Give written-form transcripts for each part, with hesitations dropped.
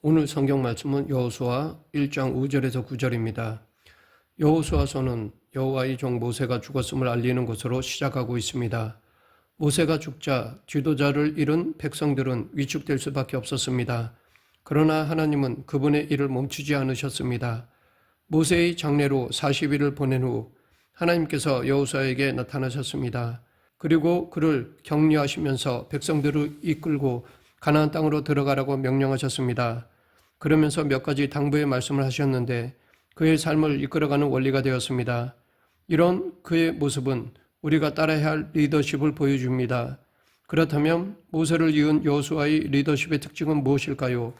오늘 성경 말씀은 여호수아 1장 5절에서 9절입니다. 여호수아서는 여호와의 종 모세가 죽었음을 알리는 것으로 시작하고 있습니다. 모세가 죽자 지도자를 잃은 백성들은 위축될 수밖에 없었습니다. 그러나 하나님은 그분의 일을 멈추지 않으셨습니다. 모세의 장례로 40일을 보낸 후 하나님께서 여호수아에게 나타나셨습니다. 그리고 그를 격려하시면서 백성들을 이끌고 가나안 땅으로 들어가라고 명령하셨습니다. 그러면서 몇 가지 당부의 말씀을 하셨는데 그의 삶을 이끌어가는 원리가 되었습니다. 이런 그의 모습은 우리가 따라야 할 리더십을 보여줍니다. 그렇다면 모세를 이은 여호수아의 리더십의 특징은 무엇일까요?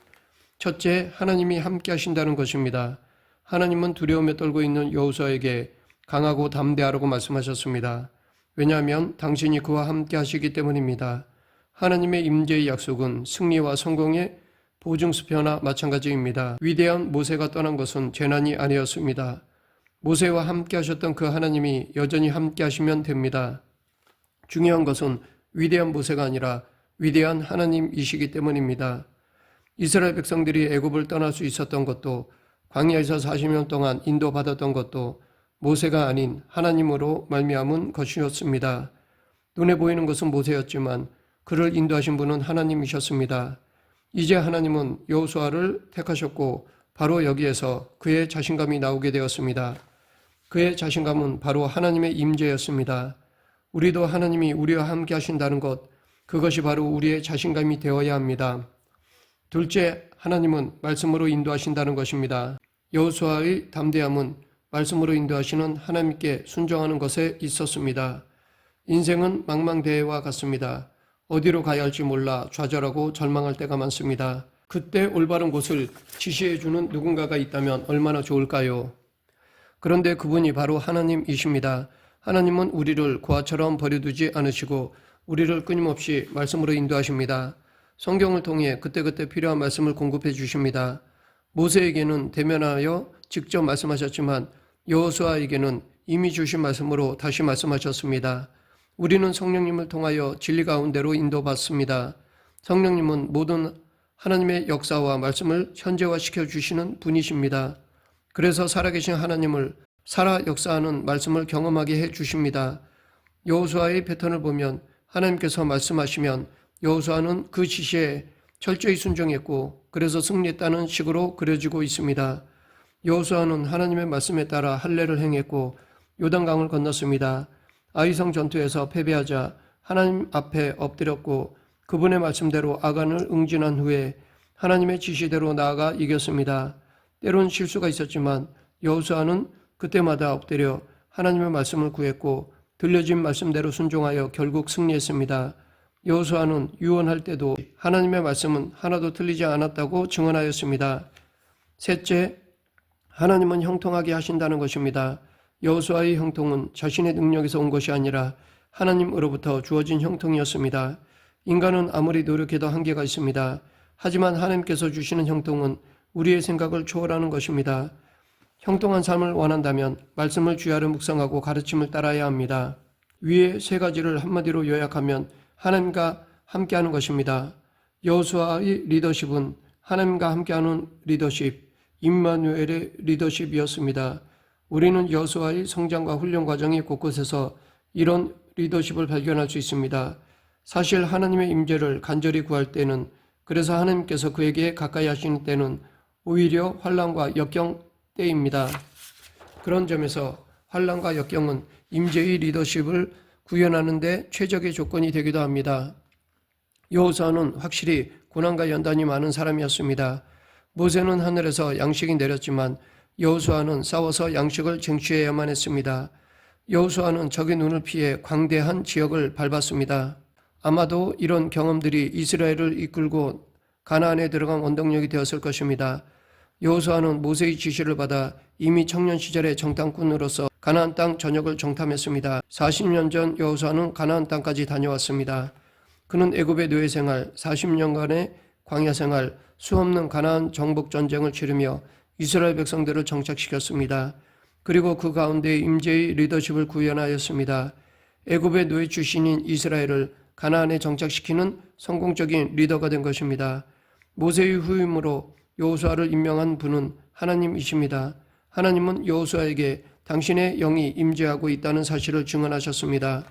첫째, 하나님이 함께 하신다는 것입니다. 하나님은 두려움에 떨고 있는 여호수아에게 강하고 담대하라고 말씀하셨습니다. 왜냐하면 당신이 그와 함께 하시기 때문입니다. 하나님의 임재의 약속은 승리와 성공의 보증수표나 마찬가지입니다. 위대한 모세가 떠난 것은 재난이 아니었습니다. 모세와 함께 하셨던 그 하나님이 여전히 함께 하시면 됩니다. 중요한 것은 위대한 모세가 아니라 위대한 하나님이시기 때문입니다. 이스라엘 백성들이 애굽을 떠날 수 있었던 것도 광야에서 40년 동안 인도받았던 것도 모세가 아닌 하나님으로 말미암은 것이었습니다. 눈에 보이는 것은 모세였지만 그를 인도하신 분은 하나님이셨습니다. 이제 하나님은 여호수아를 택하셨고 바로 여기에서 그의 자신감이 나오게 되었습니다. 그의 자신감은 바로 하나님의 임재였습니다. 우리도 하나님이 우리와 함께 하신다는 것, 그것이 바로 우리의 자신감이 되어야 합니다. 둘째, 하나님은 말씀으로 인도하신다는 것입니다. 여호수아의 담대함은 말씀으로 인도하시는 하나님께 순종하는 것에 있었습니다. 인생은 망망대해와 같습니다. 어디로 가야 할지 몰라 좌절하고 절망할 때가 많습니다. 그때 올바른 곳을 지시해주는 누군가가 있다면 얼마나 좋을까요? 그런데 그분이 바로 하나님이십니다. 하나님은 우리를 고아처럼 버려두지 않으시고 우리를 끊임없이 말씀으로 인도하십니다. 성경을 통해 그때그때 필요한 말씀을 공급해 주십니다. 모세에게는 대면하여 직접 말씀하셨지만 여호수아에게는 이미 주신 말씀으로 다시 말씀하셨습니다. 우리는 성령님을 통하여 진리 가운데로 인도받습니다. 성령님은 모든 하나님의 역사와 말씀을 현재화시켜 주시는 분이십니다. 그래서 살아계신 하나님을 살아 역사하는 말씀을 경험하게 해 주십니다. 여호수아의 패턴을 보면 하나님께서 말씀하시면 여호수아는 그 지시에 철저히 순종했고 그래서 승리했다는 식으로 그려지고 있습니다. 여호수아는 하나님의 말씀에 따라 할례를 행했고 요단강을 건넜습니다. 아이성 전투에서 패배하자 하나님 앞에 엎드렸고 그분의 말씀대로 아간을 응징한 후에 하나님의 지시대로 나아가 이겼습니다. 때론 실수가 있었지만 여호수아는 그때마다 엎드려 하나님의 말씀을 구했고 들려진 말씀대로 순종하여 결국 승리했습니다. 여호수아는 유언할 때도 하나님의 말씀은 하나도 틀리지 않았다고 증언하였습니다. 셋째, 하나님은 형통하게 하신다는 것입니다. 여호수아의 형통은 자신의 능력에서 온 것이 아니라 하나님으로부터 주어진 형통이었습니다. 인간은 아무리 노력해도 한계가 있습니다. 하지만 하나님께서 주시는 형통은 우리의 생각을 초월하는 것입니다. 형통한 삶을 원한다면 말씀을 주야로 묵상하고 가르침을 따라야 합니다. 위에 세 가지를 한마디로 요약하면 하나님과 함께하는 것입니다. 여호수아의 리더십은 하나님과 함께하는 리더십, 임마누엘의 리더십이었습니다. 우리는 여호수아의 성장과 훈련 과정의 곳곳에서 이런 리더십을 발견할 수 있습니다. 사실 하나님의 임재를 간절히 구할 때는, 그래서 하나님께서 그에게 가까이 하시는 때는 오히려 환난과 역경 때입니다. 그런 점에서 환난과 역경은 임재의 리더십을 구현하는 데 최적의 조건이 되기도 합니다. 여호수아는 확실히 고난과 연단이 많은 사람이었습니다. 모세는 하늘에서 양식이 내렸지만 여호수아는 싸워서 양식을 쟁취해야만 했습니다. 여호수아는 적의 눈을 피해 광대한 지역을 밟았습니다. 아마도 이런 경험들이 이스라엘을 이끌고 가나안에 들어간 원동력이 되었을 것입니다. 여호수아는 모세의 지시를 받아 이미 청년 시절의 정탐꾼으로서 가나안 땅 전역을 정탐했습니다. 40년 전 여호수아는 가나안 땅까지 다녀왔습니다. 그는 애굽의 노예 생활, 40년간의 광야 생활, 수없는 가나안 정복 전쟁을 치르며 이스라엘 백성들을 정착시켰습니다. 그리고 그 가운데 임재의 리더십을 구현하였습니다. 애굽의 노예 출신인 이스라엘을 가나안에 정착시키는 성공적인 리더가 된 것입니다. 모세의 후임으로 여호수아를 임명한 분은 하나님이십니다. 하나님은 여호수아에게 당신의 영이 임재하고 있다는 사실을 증언하셨습니다.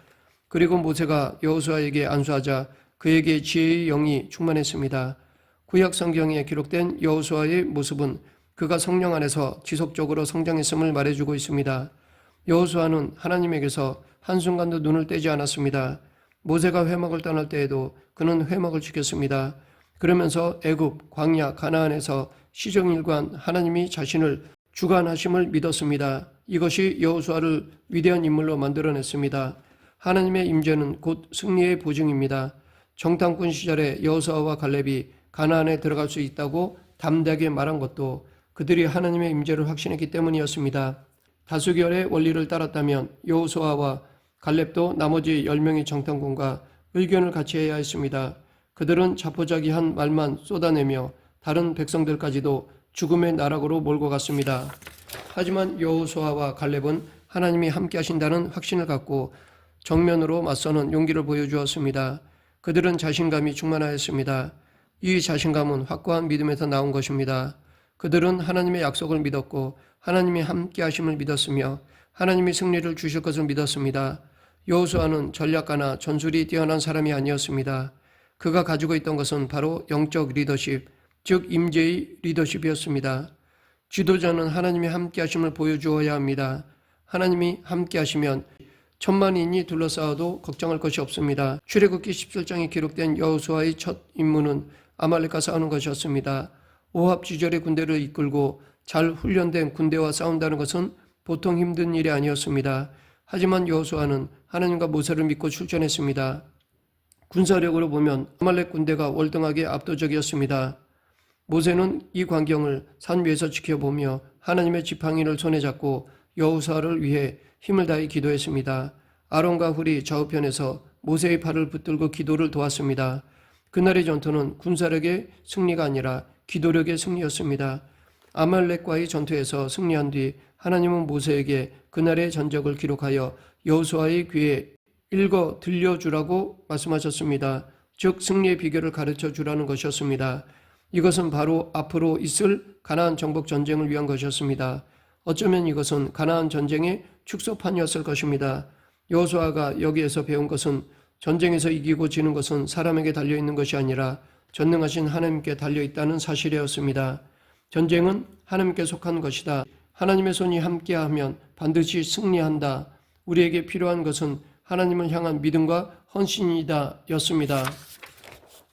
그리고 모세가 여호수아에게 안수하자 그에게 지혜의 영이 충만했습니다. 구약 성경에 기록된 여호수아의 모습은 그가 성령 안에서 지속적으로 성장했음을 말해주고 있습니다. 여호수아는 하나님에게서 한순간도 눈을 떼지 않았습니다. 모세가 회막을 떠날 때에도 그는 회막을 지켰습니다. 그러면서 애굽, 광야, 가나안에서 시정일관 하나님이 자신을 주관하심을 믿었습니다. 이것이 여호수아를 위대한 인물로 만들어냈습니다. 하나님의 임재는 곧 승리의 보증입니다. 정탐꾼 시절에 여호수아와 갈렙이 가나안에 들어갈 수 있다고 담대하게 말한 것도 그들이 하나님의 임재를 확신했기 때문이었습니다. 다수결의 원리를 따랐다면 여호수아와 갈렙도 나머지 10명의 정탐꾼과 의견을 같이 해야 했습니다. 그들은 자포자기한 말만 쏟아내며 다른 백성들까지도 죽음의 나락으로 몰고 갔습니다. 하지만 여호수아와 갈렙은 하나님이 함께 하신다는 확신을 갖고 정면으로 맞서는 용기를 보여주었습니다. 그들은 자신감이 충만하였습니다. 이 자신감은 확고한 믿음에서 나온 것입니다. 그들은 하나님의 약속을 믿었고 하나님이 함께 하심을 믿었으며 하나님이 승리를 주실 것을 믿었습니다. 여호수아는 전략가나 전술이 뛰어난 사람이 아니었습니다. 그가 가지고 있던 것은 바로 영적 리더십, 즉 임재의 리더십이었습니다. 지도자는 하나님이 함께 하심을 보여주어야 합니다. 하나님이 함께 하시면 천만인이 둘러싸아도 걱정할 것이 없습니다. 출애굽기 17장에 기록된 여호수아의 첫 임무는 아말렉과 싸우는 것이었습니다. 오합지졸의 군대를 이끌고 잘 훈련된 군대와 싸운다는 것은 보통 힘든 일이 아니었습니다. 하지만 여호수아는 하나님과 모세를 믿고 출전했습니다. 군사력으로 보면 아말렉 군대가 월등하게 압도적이었습니다. 모세는 이 광경을 산 위에서 지켜보며 하나님의 지팡이를 손에 잡고 여호수아를 위해 힘을 다해 기도했습니다. 아론과 훌이 좌우편에서 모세의 팔을 붙들고 기도를 도왔습니다. 그날의 전투는 군사력의 승리가 아니라 기도력의 승리였습니다. 아말렉과의 전투에서 승리한 뒤 하나님은 모세에게 그날의 전적을 기록하여 여호수아의 귀에 읽어 들려주라고 말씀하셨습니다. 즉 승리의 비결을 가르쳐 주라는 것이었습니다. 이것은 바로 앞으로 있을 가나안 정복 전쟁을 위한 것이었습니다. 어쩌면 이것은 가나안 전쟁의 축소판이었을 것입니다. 여호수아가 여기에서 배운 것은 전쟁에서 이기고 지는 것은 사람에게 달려있는 것이 아니라 전능하신 하나님께 달려있다는 사실이었습니다. 전쟁은 하나님께 속한 것이다. 하나님의 손이 함께하면 반드시 승리한다. 우리에게 필요한 것은 하나님을 향한 믿음과 헌신이다 였습니다.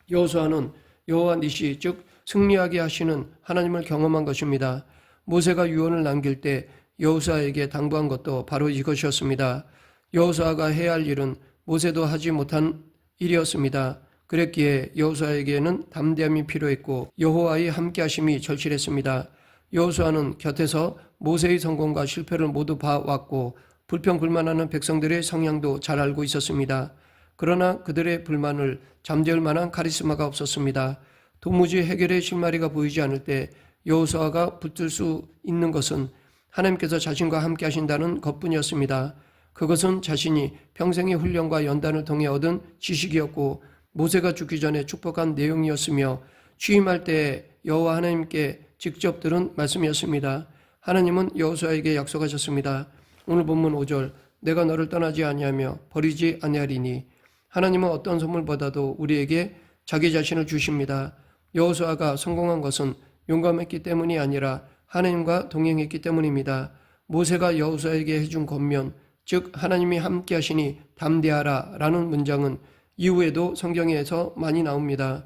여호수아는 여호와 니시 즉 승리하게 하시는 하나님을 경험한 것입니다. 모세가 유언을 남길 때 여호수아에게 당부한 것도 바로 이것이었습니다. 여호수아가 해야 할 일은 모세도 하지 못한 일이었습니다. 그랬기에 여호수아에게는 담대함이 필요했고 여호와의 함께하심이 절실했습니다. 여호수아는 곁에서 모세의 성공과 실패를 모두 봐왔고 불평불만하는 백성들의 성향도 잘 알고 있었습니다. 그러나 그들의 불만을 잠재울 만한 카리스마가 없었습니다. 도무지 해결의 실마리가 보이지 않을 때 여호수아가 붙들 수 있는 것은 하나님께서 자신과 함께 하신다는 것뿐이었습니다. 그것은 자신이 평생의 훈련과 연단을 통해 얻은 지식이었고 모세가 죽기 전에 축복한 내용이었으며 취임할 때 여호와 하나님께 직접 들은 말씀이었습니다. 하나님은 여호수아에게 약속하셨습니다. 오늘 본문 5절 내가 너를 떠나지 아니하며 버리지 아니하리니 하나님은 어떤 선물보다도 우리에게 자기 자신을 주십니다. 여호수아가 성공한 것은 용감했기 때문이 아니라 하나님과 동행했기 때문입니다. 모세가 여호수아에게 해준 권면 즉 하나님이 함께 하시니 담대하라 라는 문장은 이후에도 성경에서 많이 나옵니다.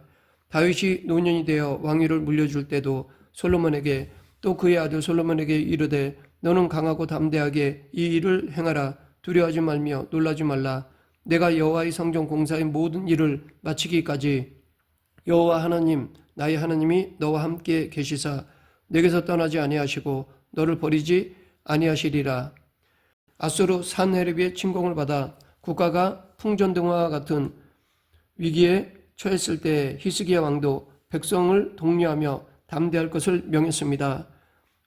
다윗이 노년이 되어 왕위를 물려줄 때도 솔로몬에게 또 그의 아들 솔로몬에게 이르되 너는 강하고 담대하게 이 일을 행하라. 두려워하지 말며 놀라지 말라. 내가 여호와의 성전 공사의 모든 일을 마치기까지 여호와 하나님 나의 하나님이 너와 함께 계시사 내게서 떠나지 아니하시고 너를 버리지 아니하시리라. 아수르 산헤립의 침공을 받아 국가가 풍전등화와 같은 위기에 처했을 때 히스기야 왕도 백성을 독려하며 담대할 것을 명했습니다.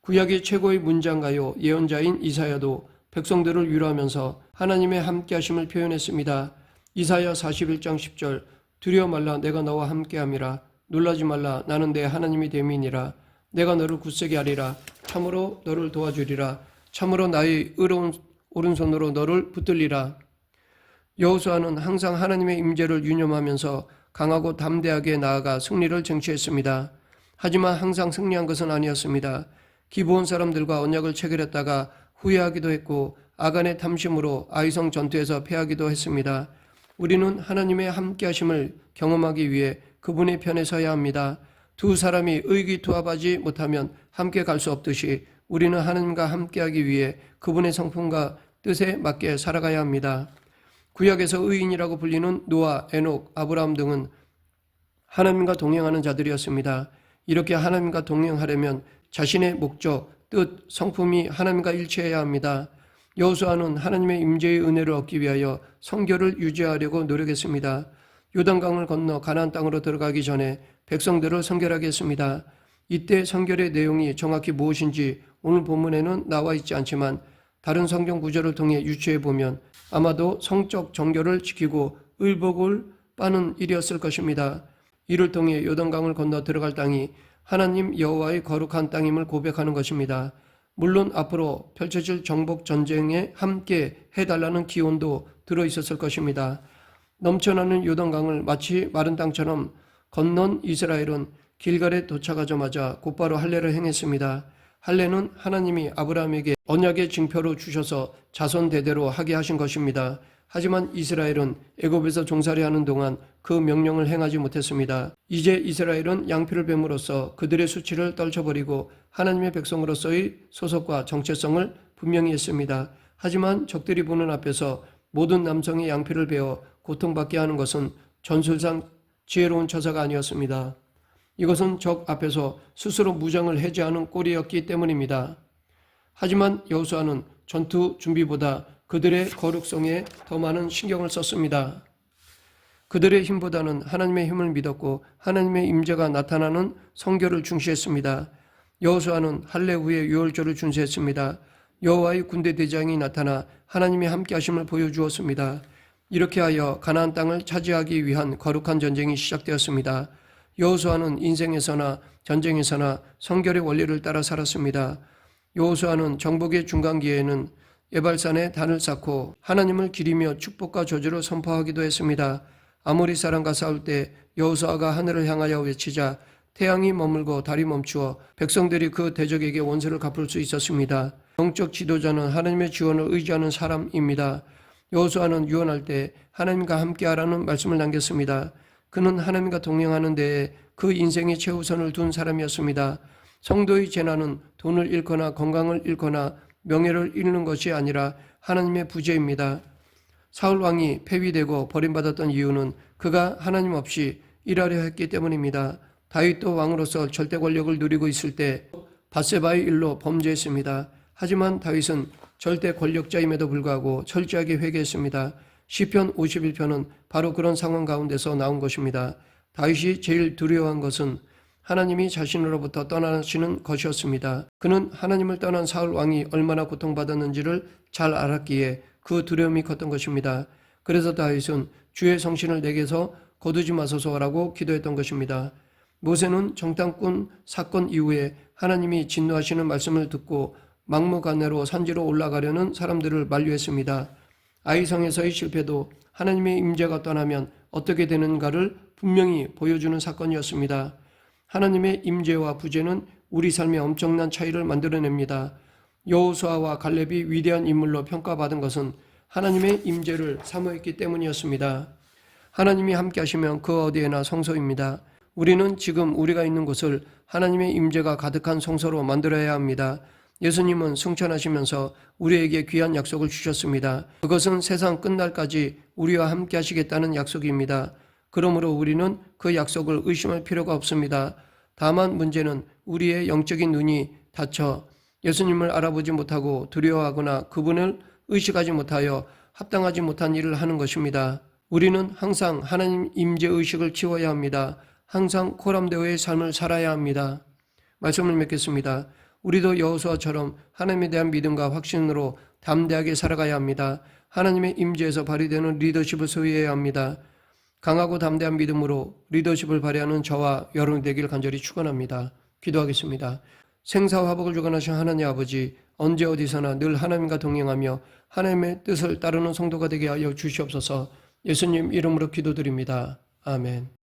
구약의 최고의 문장가요 예언자인 이사야도 백성들을 위로하면서 하나님의 함께하심을 표현했습니다. 이사야 41장 10절 두려워 말라 내가 너와 함께함이라 놀라지 말라 나는 내 하나님이 됨이니라. 내가 너를 굳세게 하리라. 참으로 너를 도와주리라. 참으로 나의 의로운 오른손으로 너를 붙들리라. 여호수아는 항상 하나님의 임재를 유념하면서 강하고 담대하게 나아가 승리를 쟁취했습니다. 하지만 항상 승리한 것은 아니었습니다. 기브온 사람들과 언약을 체결했다가 후회하기도 했고 아간의 탐심으로 아이성 전투에서 패하기도 했습니다. 우리는 하나님의 함께하심을 경험하기 위해 그분의 편에 서야 합니다. 두 사람이 의기투합하지 못하면 함께 갈 수 없듯이 우리는 하나님과 함께하기 위해 그분의 성품과 뜻에 맞게 살아가야 합니다. 구약에서 의인이라고 불리는 노아, 에녹, 아브라함 등은 하나님과 동행하는 자들이었습니다. 이렇게 하나님과 동행하려면 자신의 목적, 뜻, 성품이 하나님과 일치해야 합니다. 여호수아는 하나님의 임재의 은혜를 얻기 위하여 성결을 유지하려고 노력했습니다. 요단강을 건너 가나안 땅으로 들어가기 전에 백성들을 성결하게 했습니다. 이때 성결의 내용이 정확히 무엇인지 오늘 본문에는 나와 있지 않지만 다른 성경 구절을 통해 유추해 보면 아마도 성적 정결을 지키고 의복을 빠는 일이었을 것입니다. 이를 통해 요단강을 건너 들어갈 땅이 하나님 여호와의 거룩한 땅임을 고백하는 것입니다. 물론 앞으로 펼쳐질 정복 전쟁에 함께 해달라는 기원도 들어있었을 것입니다. 넘쳐나는 요단강을 마치 마른 땅처럼 건넌 이스라엘은 길갈에 도착하자마자 곧바로 할례를 행했습니다. 할례는 하나님이 아브라함에게 언약의 징표로 주셔서 자손 대대로 하게 하신 것입니다. 하지만 이스라엘은 애굽에서 종살이하는 동안 그 명령을 행하지 못했습니다. 이제 이스라엘은 양피를 뱀으로써 그들의 수치를 떨쳐버리고 하나님의 백성으로서의 소속과 정체성을 분명히 했습니다. 하지만 적들이 보는 앞에서 모든 남성의 양피를 베어 고통받게 하는 것은 전술상 지혜로운 처사가 아니었습니다. 이것은 적 앞에서 스스로 무장을 해제하는 꼴이었기 때문입니다. 하지만 여호수아는 전투 준비보다 그들의 거룩성에 더 많은 신경을 썼습니다. 그들의 힘보다는 하나님의 힘을 믿었고 하나님의 임재가 나타나는 성결을 중시했습니다. 여호수아는 할례 후에 유월절을 준수했습니다. 여호와의 군대 대장이 나타나 하나님의 함께하심을 보여주었습니다. 이렇게 하여 가나안 땅을 차지하기 위한 거룩한 전쟁이 시작되었습니다. 여호수아는 인생에서나 전쟁에서나 성결의 원리를 따라 살았습니다. 여호수아는 정복의 중간기에는 에발산에 단을 쌓고 하나님을 기리며 축복과 저주를 선포하기도 했습니다. 아모리 사람과 싸울 때 여호수아가 하늘을 향하여 외치자 태양이 머물고 달이 멈추어 백성들이 그 대적에게 원수를 갚을 수 있었습니다. 영적 지도자는 하나님의 지원을 의지하는 사람입니다. 여호수아는 유언할 때 하나님과 함께하라는 말씀을 남겼습니다. 그는 하나님과 동행하는 데에 그 인생의 최우선을 둔 사람이었습니다. 성도의 재난은 돈을 잃거나 건강을 잃거나 명예를 잃는 것이 아니라 하나님의 부재입니다. 사울 왕이 폐위되고 버림받았던 이유는 그가 하나님 없이 일하려 했기 때문입니다. 다윗도 왕으로서 절대 권력을 누리고 있을 때 밧세바의 일로 범죄했습니다. 하지만 다윗은 절대 권력자임에도 불구하고 철저하게 회개했습니다. 시편 51편은 바로 그런 상황 가운데서 나온 것입니다. 다윗이 제일 두려워한 것은 하나님이 자신으로부터 떠나시는 것이었습니다. 그는 하나님을 떠난 사울 왕이 얼마나 고통받았는지를 잘 알았기에 그 두려움이 컸던 것입니다. 그래서 다윗은 주의 성신을 내게서 거두지 마소서라고 기도했던 것입니다. 모세는 정탐꾼 사건 이후에 하나님이 진노하시는 말씀을 듣고 막무가내로 산지로 올라가려는 사람들을 만류했습니다. 아이성에서의 실패도 하나님의 임재가 떠나면 어떻게 되는가를 분명히 보여주는 사건이었습니다. 하나님의 임재와 부재는 우리 삶에 엄청난 차이를 만들어냅니다. 여호수아와 갈렙이 위대한 인물로 평가받은 것은 하나님의 임재를 사모했기 때문이었습니다. 하나님이 함께 하시면 그 어디에나 성소입니다. 우리는 지금 우리가 있는 곳을 하나님의 임재가 가득한 성소로 만들어야 합니다. 예수님은 승천하시면서 우리에게 귀한 약속을 주셨습니다. 그것은 세상 끝날까지 우리와 함께 하시겠다는 약속입니다. 그러므로 우리는 그 약속을 의심할 필요가 없습니다. 다만 문제는 우리의 영적인 눈이 닫혀 예수님을 알아보지 못하고 두려워하거나 그분을 의식하지 못하여 합당하지 못한 일을 하는 것입니다. 우리는 항상 하나님 임재 의식을 키워야 합니다. 항상 코람데오의 삶을 살아야 합니다. 말씀을 맺겠습니다. 우리도 여호수아처럼 하나님에 대한 믿음과 확신으로 담대하게 살아가야 합니다. 하나님의 임재에서 발휘되는 리더십을 소유해야 합니다. 강하고 담대한 믿음으로 리더십을 발휘하는 저와 여러분이 되기를 간절히 축원합니다. 기도하겠습니다. 생사화복을 주관하신 하나님 아버지, 언제 어디서나 늘 하나님과 동행하며 하나님의 뜻을 따르는 성도가 되게 하여 주시옵소서. 예수님 이름으로 기도드립니다. 아멘.